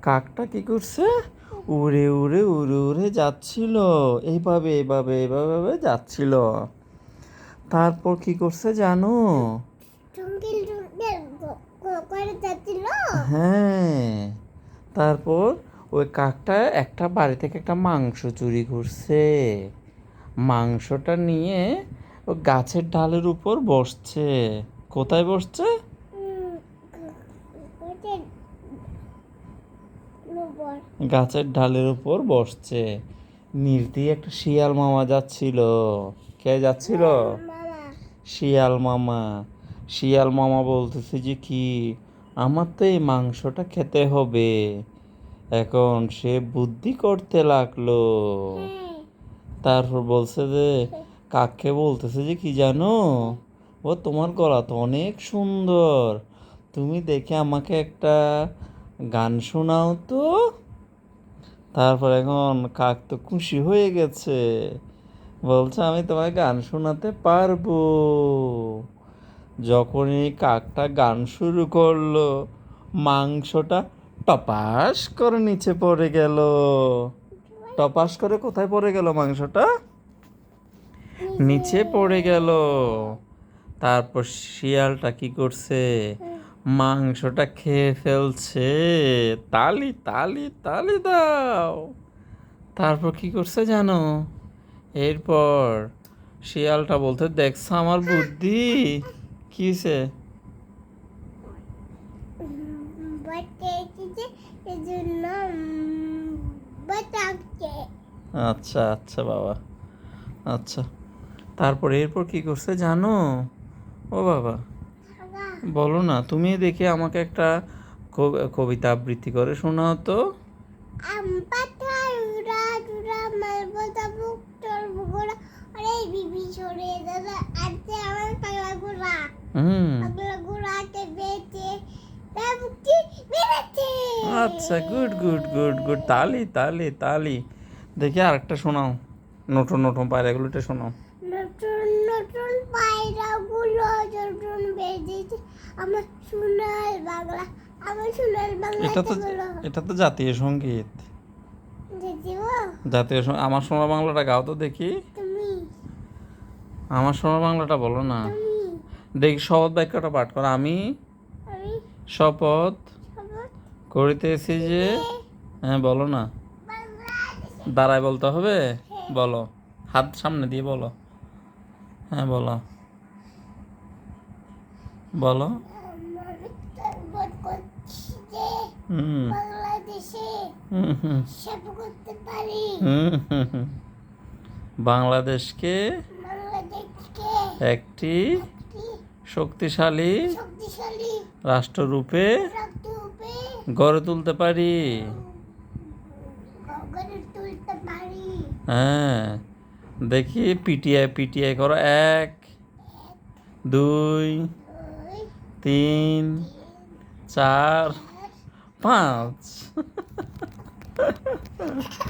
কাকটা কি করছে? উড়ে উড়ে উড়ে উড়ে যাচ্ছিল, এইভাবে এইভাবে এইভাবে এইভাবে যাচ্ছিল। তারপর কি করছে জানো? টুঙ্গিল টুঙ্গিল করে যাচ্ছিল। হ্যাঁ, তারপর ওই কাকটা একটা বাড়ি থেকে একটা মাংস চুরি করছে। মাংসটা নিয়ে ও গাছের ডালের উপর বসছে। কোথায় বসছে? ওইটা লোবর। গাছের ডালের উপর বসছে। নিচ দিয়ে একটা শিয়াল মামা যাচ্ছিল। কে যাচ্ছিল? মামা শিয়াল মামা। শিয়াল মামা বলতেছে যে কি, আমার তো এই মাংসটা খেতে হবে। এখন সে বুদ্ধি করতে লাগলো। হ্যাঁ তারপর বলছে যে, কাককে বলতেছে যে কি জানো, ও তোমার গলা তো অনেক সুন্দর, তুমি দেখে আমাকে একটা গান শোনাও তো। তারপর এখন কাক তো খুশি হয়ে গেছে, বলছে আমি তোমায় গান শোনাতে পারবো। যখনই কাকটা গান শুরু করলো, মাংসটা টপাস করে নিচে পড়ে গেল। টপাস করে কোথায় পড়ে গেল মাংসটা? নিচে পড়ে গেল। তারপর শিয়ালটা কি করছে? মাংসটা খেয়ে ফেলছে। তালি তালি তালি দাও। তারপর কি করছে জানো? এরপর শিয়ালটা বলতে, দেখছো আমার বুদ্ধি কি হয়েছে? বাচ্চা এজন্য বাচ্চাকে আচ্ছা আচ্ছা বাবা, আচ্ছা। তারপর এরপর কি করছে জানো? ও বাবা, বলো না, তুমি দেখে আমাকে একটা কবিতা আবৃত্তি করে শোনাও তো। পাথর উড়া উড়া মারবো তাবুক তোর বুকুরা। আরে বিবি সরে দাদা আজকে আমার পাগলা ঘোড়া। পাগলা ঘোড়াকে বেঁচে তাবুকটি বেড়েছে। আচ্ছা, গুড গুড গুড গুড, তালি তালি তালি। দেখি আরেকটা শোনাও, নতুন নতুন পায়রাগুলোটা শোনাও। নতুন নতুন পায়রাগুলো যখন বেজেছে আমার সোনার বাংলা, আমার সোনার বাংলা। এটা তো জাতীয় সঙ্গীত। জাতীয় আমার সোনার বাংলাটা গাও তো দেখি। তুমি আমার সোনার বাংলাটা বলো না। তুমি দেখি শপথ বাক্যটা পাঠ করো। আমি আমি শপথ শপথ করিতেছি যে, হ্যাঁ বলো না, বাংলাদেশে দাঁড়ায় বলতে হবে। বলো, হাত সামনে দিয়ে বলো। হ্যাঁ বলো বলো। আমি শপথ করছি যে হুম বাংলাদেশে হুম হুম সেবা করতে পারি। হুম হুম হুম। বাংলাদেশকে বাংলাদেশকে একটি একটি শক্তিশালী শক্তিশালী রাষ্ট্ররূপে রাষ্ট্ররূপে গড়ে তুলতে পারি। গড়ে তুলতে পারি। হ্যাঁ, দেখি পিটিআই পিটিআই করো। 1 2 দুই 3 4 5